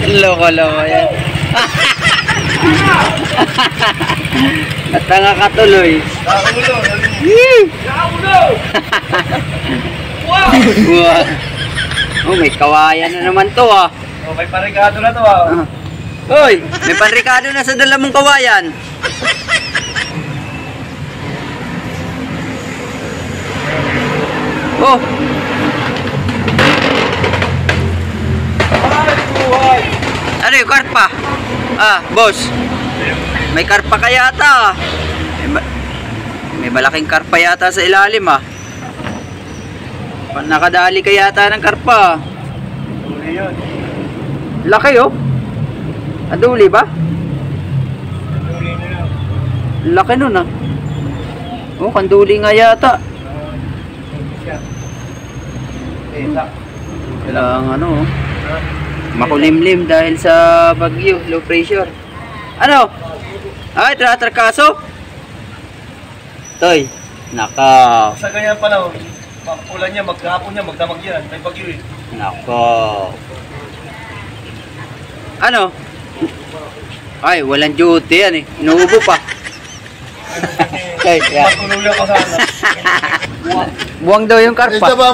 Loko-loko yan. At nakakatuloy. Wow. Oh, may kawayan na naman to ah. Oh, may parikado na to ah. Hoy, may panrikado na sa dala mong kawayan. Oh. Ano yung karpa? Ah, boss. May karpa ka yata. May malaking karpa yata sa ilalim ah. Nakadali ka yata ng karpa. Uli yun. Laki oh. Aduli ba? Uli nyo yun. Laki nun ah. Oh, kanduli nga yata. Kailangan ano oh. Makulimlim dahil sa bagyo, low pressure. Ano? Ay, tratrakaso? Toy, naka. Sa ganyan pala, ulan niya, maghapon niya, magdamag yan. May bagyo eh. Nako. Ano? Ay, walang duty yan eh. Inuubo pa. Ay, yeah. Magkunulang ka sana. Buwang daw yung karpa. Isda ba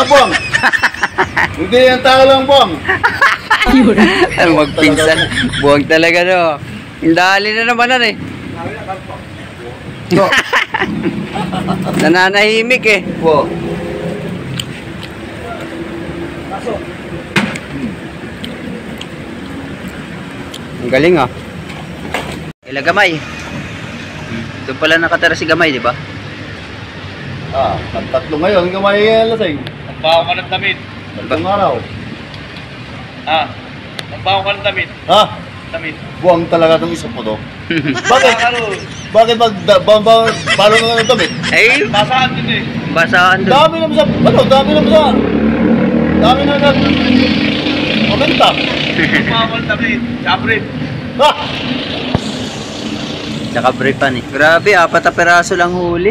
ang buwang? Hindi yan tao lang buwang. Ano magpinsan? Buwang talaga no. Dali na naman yan eh. Nananahimik eh. Po. Ang galing ah. Ila Gamay. Doon pala nakatira si Gamay, di ba? Ah, ang tatlo ngayon, gamay lasing. Nagbaho ka ng damit. Tatlong araw. Ah, nagbaho ka ng damit. Ha? Damit. Buwang talaga itong isa po to. Bakit? Bakit balo nga ng damit? Ay, Basaan din eh. basaan doon. Dami naman sa, dami na maganda. Nagbaho ka ng damit. Sabrit. Ha? Tsaka briefan eh. Grabe, 4 na peraso lang huli.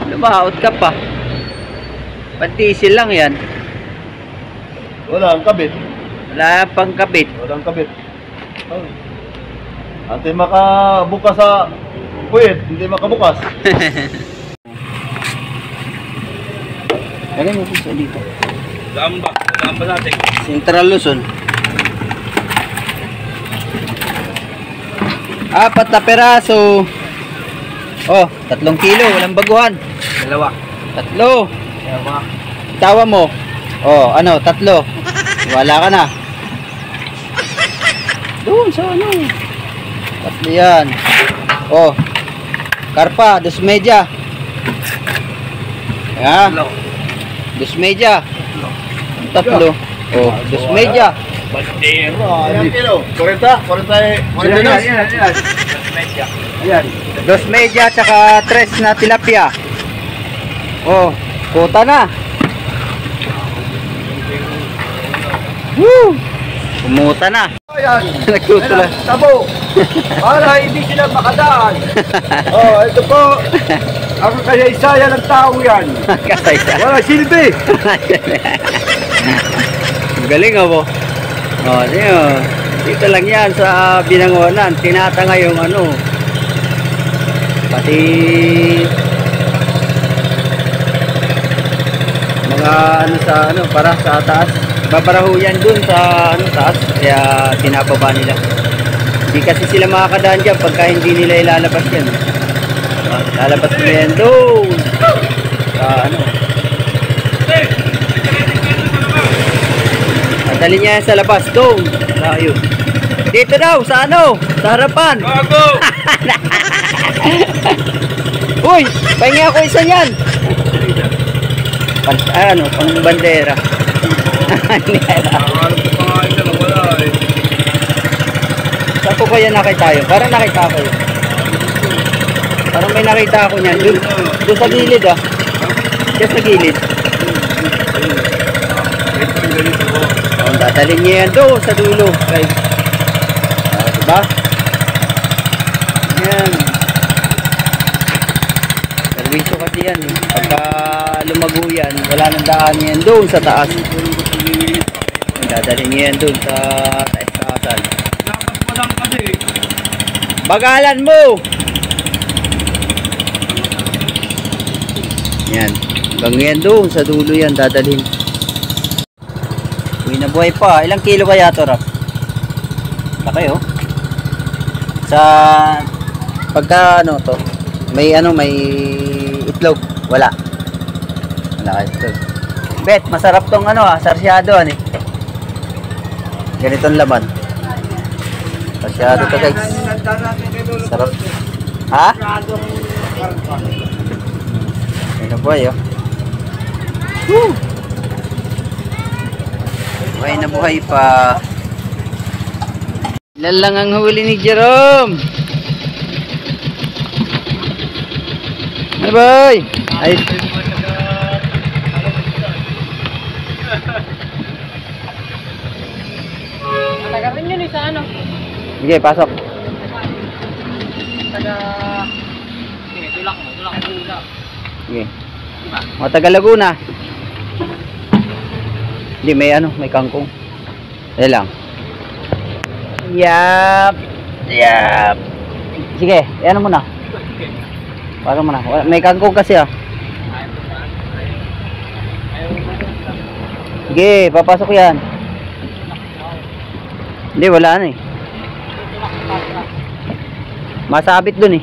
Lumahaot ka pa. Pantisil lang yan. Wala ang kabit. Wala pang kabit. Walang kabit. Oh. Ante makabukas sa puwet, hindi makabukas. Lagay mo sa dito. Gamba. Gamba natin. Central Luzon. 4 na peraso. Oh, 3 kilo. Walang baguhan. Dalawa. 3. Dalawa. Tawa mo. Oh, ano, 3. Wala ka na. Doon sa ano. 3 yan. Oh. Karpa, 2 media. Ya. 2 media. 3. Oh, 2 media. Bandero. Ilang kilo? 40? 40 Ayan. 2 media tsaka 3 na tilapia. Oh, kuta na. Woo! Kumuta na. Ayan. Nagtutula. Tabo. Para hindi sila makadaan. Oh, ito po. Ako kaya isaya ng tao yan. Kasaysa. Wala silbi. Galing ako. Oh, dito lang yan sa Binangonan. Tinatanga yung ano. Pati mga ano sa ano para sa taas. Babaraho yan dun sa ano taas. Kaya pinapaba nila. Hindi kasi sila makakadaan dyan pagka hindi nila ilalabas yan. Lalabas nila yan doon. Sa ano. Dali niya yan sa labas doon. Ayun. Dito daw sa ano? Sa harapan. Bago! Uy, pahingi ako isa yan. Ano, pang bandera. Ano po pangalan na wala eh. Saan po kaya nakita yun? Parang nakita ko yun. Parang may nakita ako niyan. Doon sa gilid ah. Diyan sa gilid. Dadalhin niya yan doon sa dulo guys. Diba? Yan. Servisyo kasi yan eh. Pagka lumago yan, wala nang daan yan doon sa taas. Dadalhin nyo yan dun sa estasan. Dapat pa lang kasi. Bagalan mo! Yan. Hanggang yan doon sa dulo yan dadalhin. Uy, nabuhay pa. Ilang kilo kaya to, Rap? Laki, oh. Sa pagka ano to, may itlog. Wala kayo itlog. Bet, masarap tong sarsyado eh. Ganitong laman. Sarsyado to, guys. Sarap. Ha? Ay nabuhay, oh. Woo! Buhay na buhay pa. Ilan lang ang huli ni Jerome. Bye bye. Ay. Taga rin yun sa ano? Sige, pasok. Taga... Sige, tulak mo muna. Sige. O, taga Laguna. Hindi, may kangkong. Ayan lang. Yap. Sige, ano muna. Pasok muna. May kangkong kasi Sige, papasok yan. Hindi, wala na Masabit dun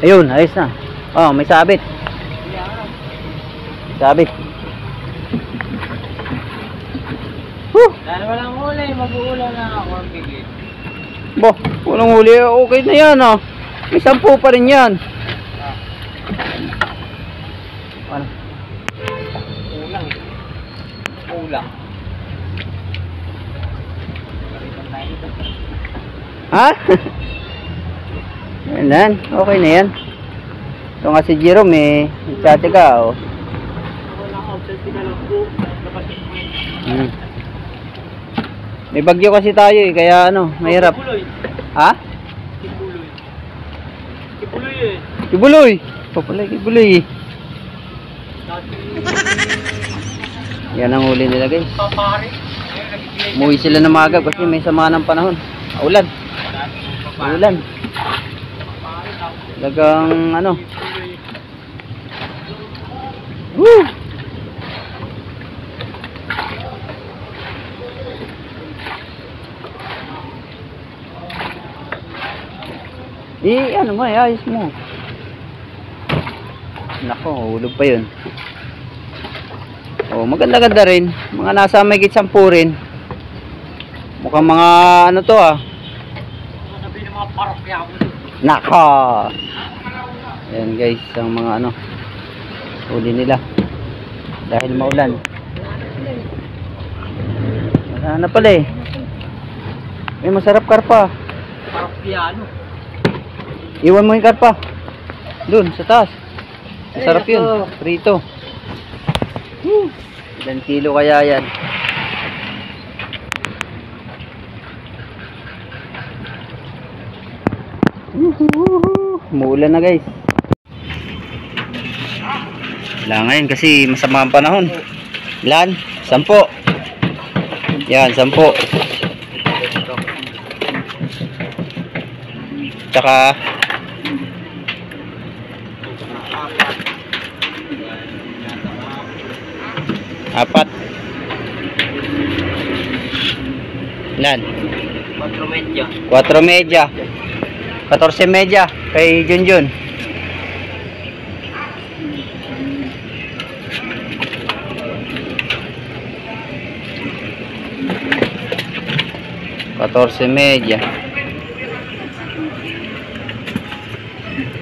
Ayun, ayos na. Oh, may sabit. Sabit. Dahil walang huli, mag-uulaw na ako ang bigit. Bo, walang huli. Okay na yan May 10 pa rin yan. Ano? Ulang. Ha? Yan, okay na yan. Ito nga si Jerome Tsate ka Walang outside ka lang po. May bagyo kasi tayo kaya mahirap. Ha? Kibuloy. Papalay Kibuloy. Yan ang huli nila, guys. Umuwi sila ng maga kasi may sama ng panahon. Ulan. Talagang Woo! Ayos mo. Nako, hulog pa yun. Maganda-ganda rin. Mga nasa may 10 rin. Mukhang mga to Sabi ng mga parokya ko. Nako. Ayan guys, ang mga huli nila. Dahil maulan. Wala na pala May masarap karpa. Parokyano. Iwan mo yung karpa. Doon, sa taas. Masarap yun. Prito. Ilan kilo kaya yan? Umuulan na, guys. Wala ngayon kasi masama ang panahon. Ilan? 10. Yan, 10. Tsaka 4. Ilan? 4 media. 14 media kay Junjun. $14.30.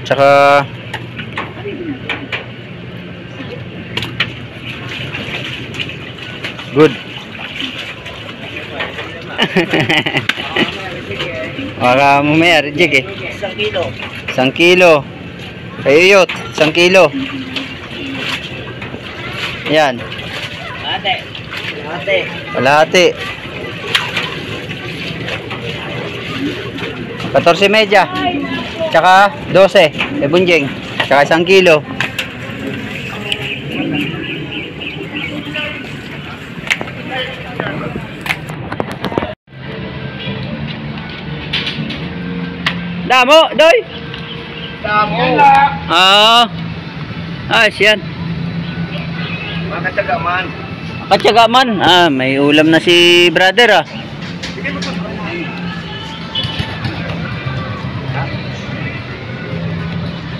Tsaka good. Baka mamaya reject 1 kilo. 1 kilo. Kayuyot, 1 kilo. Yan. Kalahati. 14.30. Tsaka 12. Bunjing. Tsaka 1 kilo. Damo, doy. Tamo. Ah. Ayos yan. Makataga man. Katsaga man. Ah, may ulam na si brother ah.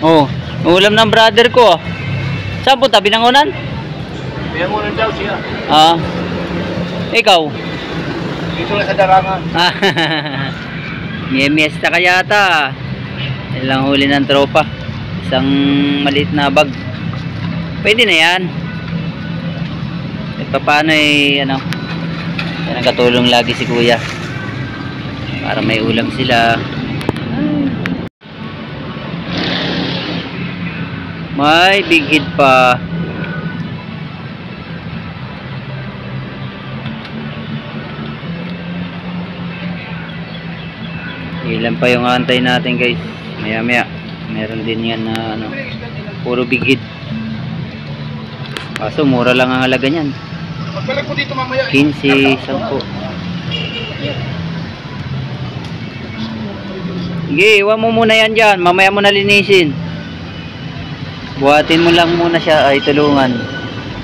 Oh, ulam ng brother ko ah. Saan po tabi ng unan? Kaya muna daw siya. Ah. Ikaw? Dito na sa darangan. Ah, miesta ka yata. Ilang huli ng tropa. Isang maliit na bag. Pwede na yan. At paano ano, nagkatulong lagi si kuya. Para may ulam sila. May bigid pa. Ilan pa yung antay natin guys. Maya maya meron din yan na ano, puro bigid. Kaso mura lang ang halaga niyan. Magbalik ko dito mamaya. 15, 10. Sige, iwan mo muna yan dyan. Mamaya mo na linisin. Buhatin mo lang muna siya. Ay, tulungan.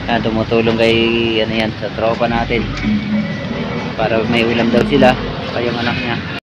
Yan, tumutulong kay ano yan, sa tropa natin. Para may ulam daw sila. Kayong anak niya.